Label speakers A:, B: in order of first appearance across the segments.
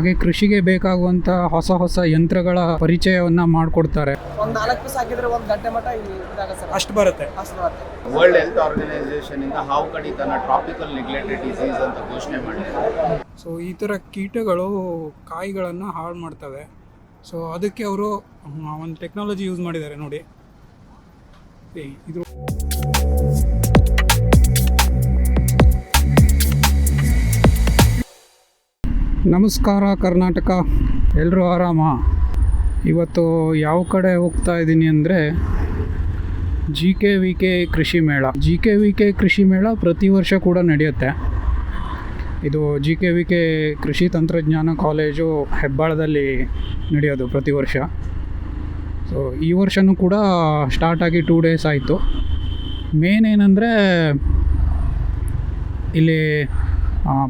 A: ಹಾಗೆ ಕೃಷಿಗೆ ಬೇಕಾಗುವಂಥ ಹೊಸ ಹೊಸ ಯಂತ್ರಗಳ ಪರಿಚಯವನ್ನು ಮಾಡಿಕೊಡ್ತಾರೆ.
B: ಒಂದು 4 ಪೀಸ್ ಹಾಕಿದ್ರೆ 1 ಗಂಟೆ ಮಟ್ಟ ಇದಾಗುತ್ತೆ ಸರ್.
A: ಅಷ್ಟು ಬರುತ್ತೆ.
C: ವರ್ಲ್ಡ್ ಹೆಲ್ತ್ ಆರ್ಗನೈಸೇಷನ್ ಇಂದ ಹಾವು ಕಡಿತನ ಟ್ರಾಪಿಕಲ್ ನೆಗ್ಲೆಕ್ಟೆಡ್ ಡಿಸೀಸ್ ಅಂತ ಘೋಷಣೆ ಮಾಡಿದ್ದಾರೆ.
A: ಸೊ ಈ ಥರ ಕೀಟಗಳು ಕಾಯಿಗಳನ್ನು ಹಾಳು ಮಾಡ್ತವೆ. ಸೊ ಅದಕ್ಕೆ ಅವರು ಒಂದು ಟೆಕ್ನಾಲಜಿ ಯೂಸ್ ಮಾಡಿದ್ದಾರೆ ನೋಡಿ. ಇದು ನಮಸ್ಕಾರ ಕರ್ನಾಟಕ, ಎಲ್ಲರೂ ಆರಾಮ? ಇವತ್ತು ಯಾವ ಕಡೆ ಹೋಗ್ತಾ ಇದ್ದೀನಿ ಅಂದರೆ GKVK ಕೃಷಿ ಮೇಳ. GKVK ಕೃಷಿ ಮೇಳ ಪ್ರತಿ ವರ್ಷ ಕೂಡ ನಡೆಯುತ್ತೆ. ಇದು GKVK ಕೃಷಿ ತಂತ್ರಜ್ಞಾನ ಕಾಲೇಜು ಹೆಬ್ಬಾಳದಲ್ಲಿ ನಡೆಯೋದು ಪ್ರತಿ ವರ್ಷ. ಸೊ ಈ ವರ್ಷವೂ ಕೂಡ ಸ್ಟಾರ್ಟ್ ಆಗಿ 2 ಡೇಸ್ ಆಯಿತು. ಮೇನ್ ಏನಂದರೆ ಇಲ್ಲಿ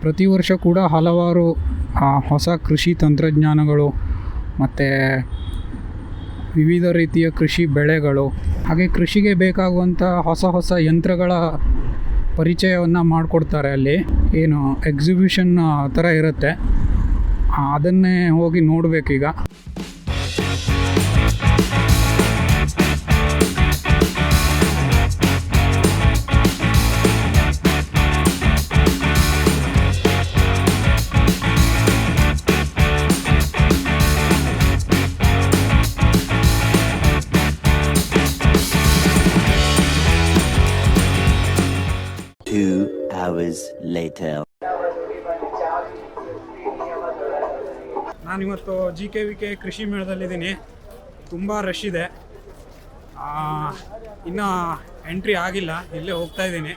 A: ಪ್ರತಿ ವರ್ಷ ಕೂಡ ಹಲವಾರು ಹೊಸ ಕೃಷಿ ತಂತ್ರಜ್ಞಾನಗಳು ಮತ್ತು ವಿವಿಧ ರೀತಿಯ ಕೃಷಿ ಬೆಳೆಗಳು, ಹಾಗೆ ಕೃಷಿಗೆ ಬೇಕಾಗುವಂಥ ಹೊಸ ಹೊಸ ಯಂತ್ರಗಳ ಪರಿಚಯವನ್ನು ಮಾಡಿಕೊಡ್ತಾರೆ. ಅಲ್ಲಿ ಏನು ಎಕ್ಸಿಬಿಷನ್ ಥರ ಇರುತ್ತೆ, ಅದನ್ನೇ ಹೋಗಿ ನೋಡಬೇಕೀಗ. ನಾನಿವತ್ತು GKVK ಕೃಷಿ ಮೇಳದಲ್ಲಿದ್ದೀನಿ. ತುಂಬ ರಶ್ ಇದೆ, ಇನ್ನೂ ಎಂಟ್ರಿ ಆಗಿಲ್ಲ, ಇಲ್ಲೇ ಹೋಗ್ತಾ ಇದ್ದೀನಿ.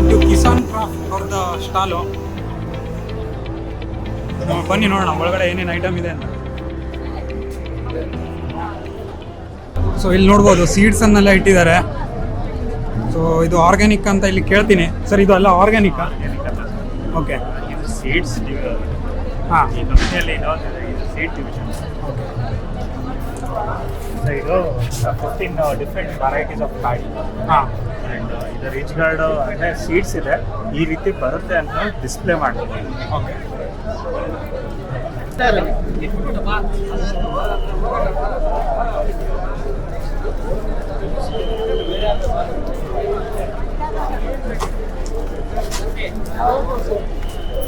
A: ಇದು ಕಿಸಾನ್ ಕ್ರಾಫ್ಟ್ ಅವ್ರದ್ದು ಸ್ಟಾಲು. ಬನ್ನಿ ನೋಡೋಣ ಒಳಗಡೆ ಏನೇನು ಐಟಮ್ ಇದೆ ಅಂತ. ಸೊ ಇಲ್ಲಿ ನೋಡ್ಬೋದು ಸೀಡ್ಸನ್ನೆಲ್ಲ ಇಟ್ಟಿದ್ದಾರೆ. ಸೊ ಇದು ಆರ್ಗ್ಯಾನಿಕ್ ಅಂತ ಇಲ್ಲಿ ಕೇಳ್ತೀನಿ. ಸರ್ ಇದು ಎಲ್ಲ ಆರ್ಗ್ಯಾನಿಕ್ಕಾ? ಓಕೆ,
D: ಸೀಡ್ಸ್
A: ಹಾಂ,
D: ಈ ಕಂಪ್ನಿಯಲ್ಲಿ ಸೀಡ್ ಡಿವಿಷನ್. ಸೊ ಇದು 15 ಡಿಫ್ರೆಂಟ್ ವೆರೈಟೀಸ್ ಆಫ್ ಕಾಯಿ.
A: ಹಾಂ,
D: ಆ್ಯಂಡ್ ಇದು ರಿಚ್ ಗಾರ್ಡ್ ಅಂದರೆ ಸೀಡ್ಸ್ ಇದೆ, ಈ ರೀತಿ ಬರುತ್ತೆ ಅಂತ ಡಿಸ್ಪ್ಲೇ ಮಾಡ್ತೀನಿ.
A: ಓಕೆ.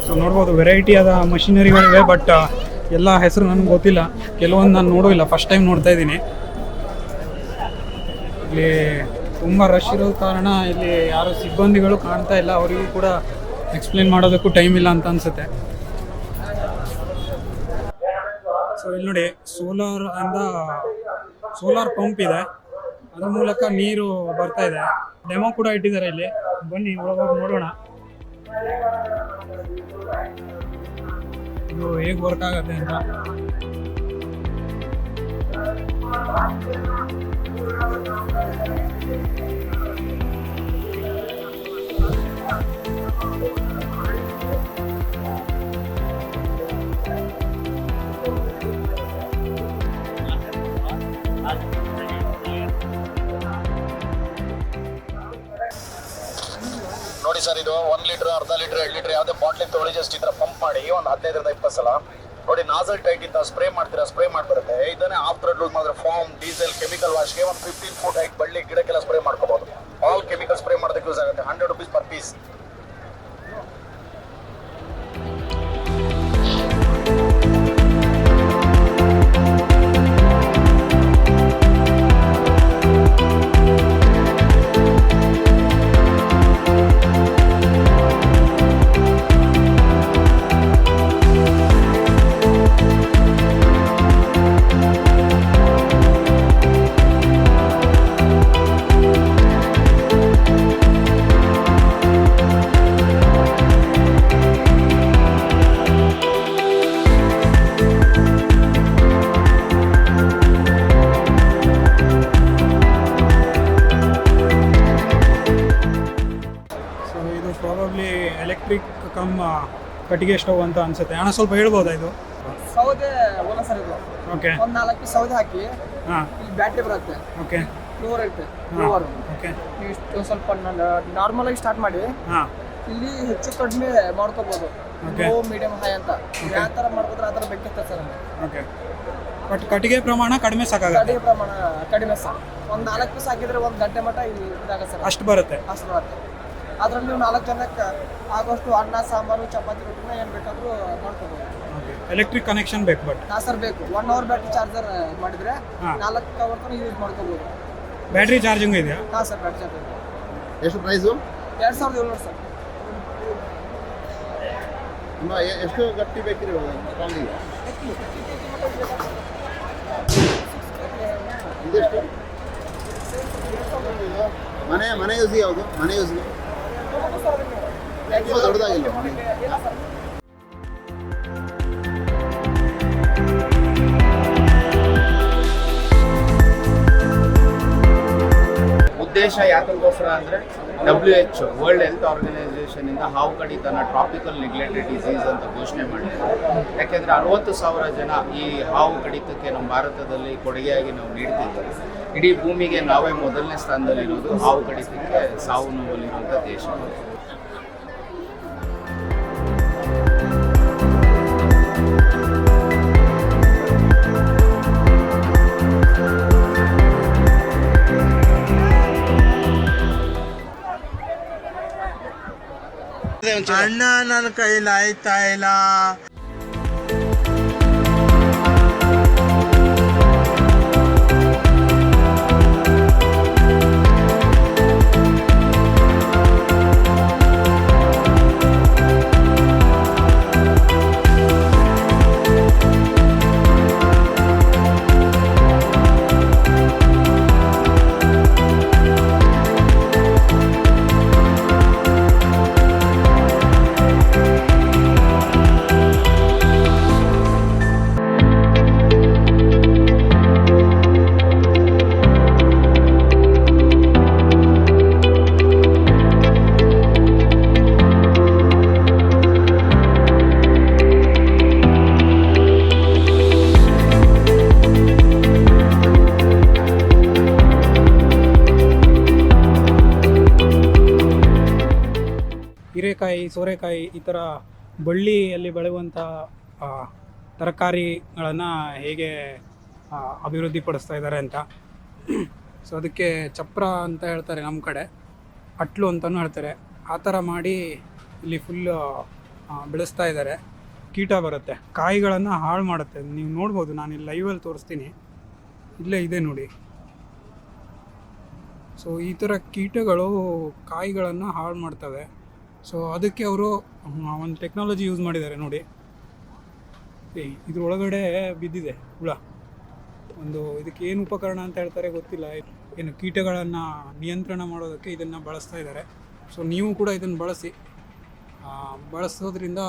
A: ಸೊ ನೋಡ್ಬೋದು ವೆರೈಟಿ ಆದ ಮಷಿನರಿಗಳಿವೆ, ಬಟ್ ಎಲ್ಲ ಹೆಸರು ನನಗೆ ಗೊತ್ತಿಲ್ಲ. ಕೆಲವೊಂದು ನಾನು ನೋಡೋಲ್ಲ, ಫಸ್ಟ್ ಟೈಮ್ ನೋಡ್ತಾ ಇದ್ದೀನಿ. ಇಲ್ಲಿ ತುಂಬ ರಶ್ ಇರೋ ಕಾರಣ ಇಲ್ಲಿ ಯಾರು ಸಿಬ್ಬಂದಿಗಳು ಕಾಣ್ತಾ ಇಲ್ಲ, ಅವರಿಗೂ ಕೂಡ ಎಕ್ಸ್ಪ್ಲೇನ್ ಮಾಡೋದಕ್ಕೂ ಟೈಮ್ ಇಲ್ಲ ಅಂತ ಅನಿಸುತ್ತೆ. ಸೊ ಇಲ್ಲಿ ನೋಡಿ ಸೋಲಾರ್ ಪಂಪ್ ಇದೆ, ಅದ್ರ ಮೂಲಕ ನೀರು ಬರ್ತಾ ಇದೆ. ಡೆಮೋ ಕೂಡ ಇಟ್ಟಿದ್ದಾರೆ ಇಲ್ಲಿ, ಬನ್ನಿ ಒಳಗೋಗಿ ನೋಡೋಣ ಇದು ಹೇಗೆ ವರ್ಕ್ ಆಗುತ್ತೆ ಅಂತ.
C: ನೋಡಿ ಸರ್, ಇದು 1 ಲೀಟರ್, ಅರ್ಧ ಲೀಟರ್, 2 ಲೀಟರ್ ಯಾವುದೇ ಬಾಟ್ಲಿ ತೊಗೊಳ್ಳಿ, ಜಸ್ಟ್ ಈ ಥರ ಪಂಪ್ ಮಾಡಿ ಒಂದು 15ರಿಂದ 20 ಸಲ ನೋಡಿ. ನಾಸಲ್ ಟೈಟ್ ಇಂದ ಸ್ಪ್ರೇ ಮಾಡ್ತೀರಾ, ಸ್ಪ್ರೇ ಮಾಡ್ಬರುತ್ತೆ. ಇದನ್ನೇ ಆಫ್ಟರ್ ಲೂಸ್ ಮಾಡಿದ್ರೆ ಫಾರ್ಮ್, ಡೀಸೆಲ್, ಕೆಮಿಕಲ್ ವಾಶ್ಗೆ ಒಂದು 15 ಫೂಟ್ ಹೈಟ್ ಬಳ್ಳಿ ಗಿಡಕ್ಕೆಲ್ಲ ಸ್ಪ್ರೇ ಮಾಡ್ಕೋಬಹುದು. ಆಲ್ ಕೆಮಿಕಲ್ ಸ್ಪ್ರೇ ಮಾಡೋದಕ್ಕೆ ಯೂಸ್ ಆಗುತ್ತೆ. 100 rupees per piece.
A: Probably electric come ಕಟ್ಟಿಗೆ ಸ್ಟವ್ ಅಂತ ಅನಿಸುತ್ತೆ. ಅಣ್ಣ ಸ್ವಲ್ಪ ಹೇಳ್ಬೋದಾ ಇದು?
B: ಸೌದೆ ಓಲ ಸರ್ ಇದು.
A: ಓಕೆ
B: ಒಂದು 4 ಪೀಸ್ ಸೌದೆ ಹಾಕಿ
A: ಹಾಂ
B: ಇಲ್ಲಿ ಬ್ಯಾಟ್ರಿ ಬರುತ್ತೆ,
A: ಓಕೆ
B: ಫ್ಲೋರ್ ಇರುತ್ತೆ, ಫ್ಲೋರ್
A: ಓಕೆ
B: ನೀವು ಇಷ್ಟು ಸ್ವಲ್ಪ ನಾರ್ಮಲ್ ಆಗಿ ಸ್ಟಾರ್ಟ್ ಮಾಡಿ
A: ಹಾಂ
B: ಇಲ್ಲಿ ಹೆಚ್ಚು ಕಡಿಮೆ ಮಾಡ್ಕೋಬಹುದು.
A: Okay.
B: ಲೋ ಮೀಡಿಯಂ ಹೈ ಅಂತ ಯಾವ ಥರ ಮಾಡ್ಕೋದ್ರೆ ಆ ಥರ ಬೇಕಿತ್ತು ಸರ್.
A: ಓಕೆ ಬಟ್ ಕಟ್ಟಿಗೆ ಪ್ರಮಾಣ ಕಡಿಮೆ ಸಾಕಾಗುತ್ತೆ,
B: ಕಡಿಮೆ ಪ್ರಮಾಣ ಕಡಿಮೆ ಸರ್. ಒಂದು 4 ಪೀಸ್ ಹಾಕಿದ್ರೆ 1 ಗಂಟೆ ಮಟ್ಟ ಇದಾಗುತ್ತೆ ಸರ್,
A: ಅಷ್ಟು ಬರುತ್ತೆ.
B: ಅಷ್ಟು ಬರುತ್ತೆ. ಅದ್ರಲ್ಲಿ ನೀವು 4 ಜನಕ್ಕೆ ಆಗೋಷ್ಟು ಅನ್ನ ಸಾಂಬಾರು ಚಪಾತಿ ರೊಟ್ಟಿನ ಏನು ಬೇಕಾದರೂ ಮಾಡ್ಕೋಬೋದು.
A: ಓಕೆ ಎಲೆಕ್ಟ್ರಿಕ್ ಕನೆಕ್ಷನ್ ಬೇಕು ಬಟ್
B: ಹಾಂ ಸರ್ ಬೇಕು. 1 ಅವರ್ ಬ್ಯಾಟ್ರಿ ಚಾರ್ಜರ್ ಮಾಡಿದರೆ
A: ಹಾಂ.
B: 4 ಅವರ್ ತನಕ ಯೂಸ್ ಮಾಡ್ಕೋಬೋದು.
A: ಬ್ಯಾಟ್ರಿ ಚಾರ್ಜಿಂಗ್ ಇದೆಯಾ?
B: ಹಾಂ ಸರ್ ಬ್ಯಾಟ್ರಿ ಚಾರ್ಜರ್
E: ಎಷ್ಟು ಪ್ರೈಸು?
B: 2700 ಸರ್.
E: ಎಷ್ಟು ಗಟ್ಟಿ ಬೇಕಿರಿ ಸ್ಟ್ರಾಂಗಿಗೆ? ಇದೆಷ್ಟು ಮನೆ ಯೂಸಿಗೆ ಯಾವುದು? ಮನೆ ಯೂಸ್ಗೆ ತುಂಬ ದೊಡ್ಡದಾಗಿಲ್ಲ ಮನೆ.
F: ಉದ್ದೇಶ ಯಾತಕ್ಕೋಸ್ಕರ ಅಂದರೆ WHO ವರ್ಲ್ಡ್ ಹೆಲ್ತ್ ಆರ್ಗನೈಸೇಷನ್ ಇಂದ ಹಾವು ಕಡಿತನ ಟ್ರಾಪಿಕಲ್ ನೆಗ್ಲೆಕ್ಟೆಡ್ ಡಿಸೀಸ್ ಅಂತ ಘೋಷಣೆ ಮಾಡಿದ್ದಾರೆ. ಯಾಕೆಂದರೆ 60,000 ಜನ ಈ ಹಾವು ಕಡಿತಕ್ಕೆ ನಮ್ಮ ಭಾರತದಲ್ಲಿ ಕೊಡುಗೆಯಾಗಿ ನಾವು ನೀಡ್ತಿದ್ದೀವಿ. ಇಡೀ ಭೂಮಿಗೆ ನಾವೇ ಮೊದಲನೇ ಸ್ಥಾನದಲ್ಲಿರೋದು ಹಾವು ಕಡಿತಕ್ಕೆ ಸಾವು ನೋವಲ್ಲಿರುವಂಥ ದೇಶ.
E: ಅಣ್ಣ ನನ್ನ ಕೈಲಿ ಆಯ್ತಾ ಇಲ್ಲ.
A: ಹೀರೆಕಾಯಿ, ಸೋರೆಕಾಯಿ ಈ ಥರ ಬಳ್ಳಿಯಲ್ಲಿ ಬೆಳೆಯುವಂಥ ತರಕಾರಿಗಳನ್ನು ಹೇಗೆ ಅಭಿವೃದ್ಧಿಪಡಿಸ್ತಾ ಇದ್ದಾರೆ ಅಂತ. ಸೊ ಅದಕ್ಕೆ ಚಪ್ರ ಅಂತ ಹೇಳ್ತಾರೆ, ನಮ್ಮ ಕಡೆ ಅಟ್ಲು ಅಂತಲೂ ಹೇಳ್ತಾರೆ. ಆ ಥರ ಮಾಡಿ ಇಲ್ಲಿ ಫುಲ್ಲು ಬೆಳೆಸ್ತಾ ಇದ್ದಾರೆ. ಕೀಟ ಬರುತ್ತೆ, ಕಾಯಿಗಳನ್ನು ಹಾಳು ಮಾಡುತ್ತೆ. ನೀವು ನೋಡ್ಬೋದು, ನಾನು ಇಲ್ಲಿ ಲೈವಲ್ಲಿ ತೋರಿಸ್ತೀನಿ, ಇಲ್ಲೇ ಇದೆ ನೋಡಿ. ಸೊ ಈ ಥರ ಕೀಟಗಳು ಕಾಯಿಗಳನ್ನು ಹಾಳು ಮಾಡ್ತವೆ. ಸೊ ಅದಕ್ಕೆ ಅವರು ಒಂದು ಟೆಕ್ನಾಲಜಿ ಯೂಸ್ ಮಾಡಿದ್ದಾರೆ ನೋಡಿ. ಇದ್ರೊಳಗಡೆ ಬಿದ್ದಿದೆ ಹುಳ. ಇದಕ್ಕೆ ಏನು ಉಪಕರಣ ಅಂತ ಹೇಳ್ತಾರೆ ಗೊತ್ತಿಲ್ಲ. ಏನು ಕೀಟಗಳನ್ನು ನಿಯಂತ್ರಣ ಮಾಡೋದಕ್ಕೆ ಇದನ್ನು ಬಳಸ್ತಾ ಇದ್ದಾರೆ. ಸೊ ನೀವು ಕೂಡ ಇದನ್ನು ಬಳಸೋದ್ರಿಂದ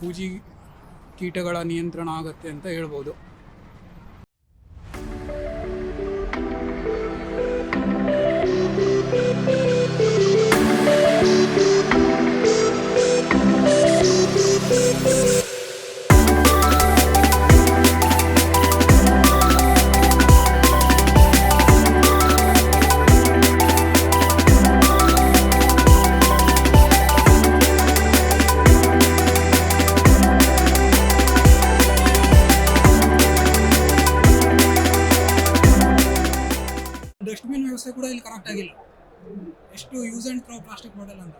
A: ಹೂಜಿ ಕೀಟಗಳ ನಿಯಂತ್ರಣ ಆಗುತ್ತೆ ಅಂತ ಹೇಳ್ಬೋದು. ಡಸ್ಟ್ಬಿನ್ ವ್ಯವಸ್ಥೆ ಕೂಡ ಇಲ್ಲಿ ಕರೆಕ್ಟ್ ಆಗಿಲ್ಲ. ಎಷ್ಟು use and throw plastic bottle ಅಂತ.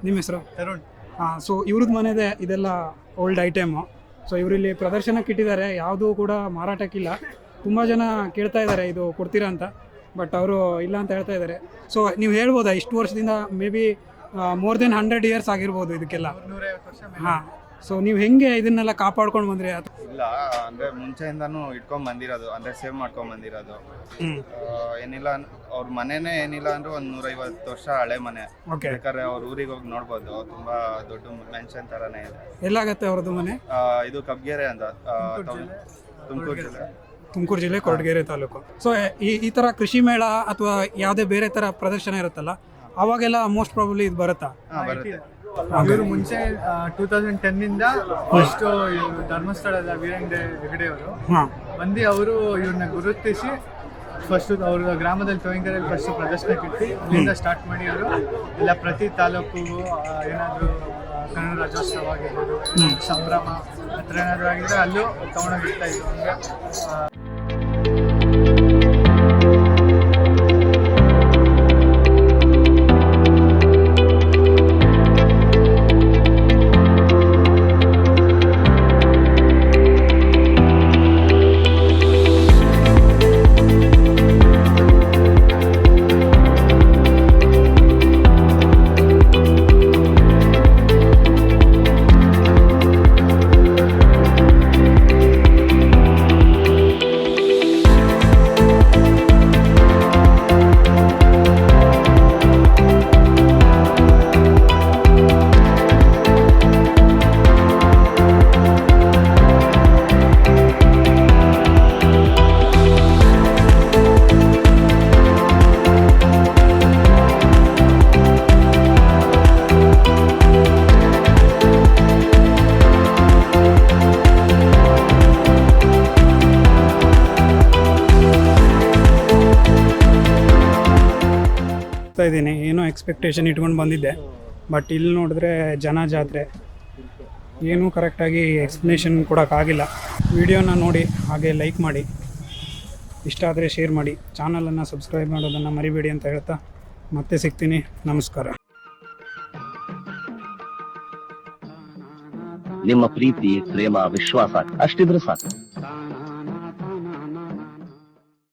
A: ನಿಮ್ಮ ಹೆಸರು?
G: ತರುಣ್.
A: ಹಾಂ, ಸೊ ಇವ್ರದ್ದು ಮನೆದೇ ಇದೆಲ್ಲ ಓಲ್ಡ್ ಐಟಮು. ಸೊ ಇವರಿಲ್ಲಿ ಪ್ರದರ್ಶನಕ್ಕೆ ಇಟ್ಟಿದ್ದಾರೆ, ಯಾವುದೂ ಕೂಡ ಮಾರಾಟಕ್ಕಿಲ್ಲ. ತುಂಬ ಜನ ಕೇಳ್ತಾ ಇದ್ದಾರೆ ಇದು ಕೊಡ್ತೀರಾ ಅಂತ, ಬಟ್ ಅವರು ಇಲ್ಲ ಅಂತ ಹೇಳ್ತಾ ಇದ್ದಾರೆ. ಸೊ ನೀವು ಹೇಳ್ಬೋದಾ ಇಷ್ಟು ವರ್ಷದಿಂದ may be more than 100 years ಆಗಿರ್ಬೋದು ಇದಕ್ಕೆಲ್ಲ?
G: 150 ವರ್ಷ ಮೇಲೆ.
A: ಹಾಂ, ಸೊ ನೀವು ಹೆಂಗೆ ಇದನ್ನೆಲ್ಲ ಕಾಪಾಡ್ಕೊಂಡು ಬಂದ್ರಿ?
G: ಇಲ್ಲ ಅಂದ್ರೆ ಮುಂಚೆಯಿಂದಾನು ಇಟ್ಕೊಂಡ್ ಬಂದಿರೋದು, ಅಂದ್ರೆ ಸೇವ್ ಮಾಡ್ಕೊಂಡ್ ಬಂದಿರೋದು. ಏನಿಲ್ಲ ಅವ್ರ ಮನೆನೇ ಏನಿಲ್ಲ ಅಂದ್ರೆ ಒಂದ್ 150 ವರ್ಷ ಹಳೆ ಮನೆ.
A: ಓಕೆ,
G: ಬೇಕಾದ್ರೆ ಅವ್ರ ಊರಿಗೆ ಹೋಗಿ ನೋಡ್ಬೋದು, ತುಂಬಾ ದೊಡ್ಡ ಮೆನ್ಷನ್ ತರಾನೇ ಇದೆ.
A: ಎಲ್ಲಾಗತ್ತೆ ಅವ್ರದ್ದು ಮನೆ?
G: ಇದು ಕಬ್ಗೆರೆ ಅಂತ, ತುಮಕೂರು ಜಿಲ್ಲೆ.
A: ತುಮಕೂರು ಜಿಲ್ಲೆ ಕೊರಟಗೆರೆ ತಾಲೂಕು. ಸೊ ಈ ಥರ ಕೃಷಿ ಮೇಳ ಅಥವಾ ಯಾವುದೇ ಬೇರೆ ಥರ ಪ್ರದರ್ಶನ ಇರುತ್ತಲ್ಲ, ಅವಾಗೆಲ್ಲ ಮೋಸ್ಟ್ ಪ್ರಾಬಬ್ಲಿ ಇದು ಬರುತ್ತಾ?
G: ಬರುತ್ತೆ.
H: ಇವರು ಮುಂಚೆ 2010 ಫಸ್ಟ್ ಧರ್ಮಸ್ಥಳದ ವೀರೇಂದ್ರ ಹೆಗಡೆ ಅವರು
A: ಹಾಂ,
H: ಬಂದು ಅವರು ಇವ್ರನ್ನ ಗುರುತಿಸಿ ಫಸ್ಟ್ ಅವ್ರ ಗ್ರಾಮದಲ್ಲಿ ತೋಯಿಂಗರಲ್ಲಿ ಫಸ್ಟ್ ಪ್ರದರ್ಶನಕ್ಕೆ ಇಟ್ಟು ಇಲ್ಲಿಂದ ಸ್ಟಾರ್ಟ್ ಮಾಡಿ ಅವರು ಎಲ್ಲ ಪ್ರತಿ ತಾಲೂಕಿಗೂ ಏನಾದರೂ ಕನ್ನಡ ರಾಜ್ಯೋತ್ಸವ ಆಗಿರ್ಬೋದು, ಸಂಭ್ರಮ ಆ ಥರ ಏನಾದರೂ ಆಗಿದ್ರೆ ಅಲ್ಲೂ ತಗೊಂಡೋಗಿ ಇರ್ತಾ ಇದ್ರು. ಹಂಗೆ
A: ಇದ್ದೀನಿ, ಏನೋ ಎಕ್ಸ್ಪೆಕ್ಟೇಷನ್ ಇಟ್ಕೊಂಡು ಬಂದಿದ್ದೆ, ಬಟ್ ಇಲ್ಲಿ ನೋಡಿದ್ರೆ ಜನ ಜಾತ್ರೆ, ಏನೂ ಕರೆಕ್ಟಾಗಿ ಎಕ್ಸ್ಪ್ಲನೇಷನ್ ಕೊಡೋಕ್ಕಾಗಿಲ್ಲ. ವಿಡಿಯೋನ ನೋಡಿ ಹಾಗೆ ಲೈಕ್ ಮಾಡಿ, ಇಷ್ಟ ಆದರೆ ಶೇರ್ ಮಾಡಿ, ಚಾನಲನ್ನು ಸಬ್ಸ್ಕ್ರೈಬ್ ಮಾಡೋದನ್ನು ಮರಿಬೇಡಿ ಅಂತ ಹೇಳ್ತಾ ಮತ್ತೆ ಸಿಗ್ತೀನಿ. ನಮಸ್ಕಾರ.
I: ನಿಮ್ಮ ಪ್ರೀತಿ, ಪ್ರೇಮ, ವಿಶ್ವಾಸ ಅಷ್ಟಿದ್ರೆ ಸಾಕು.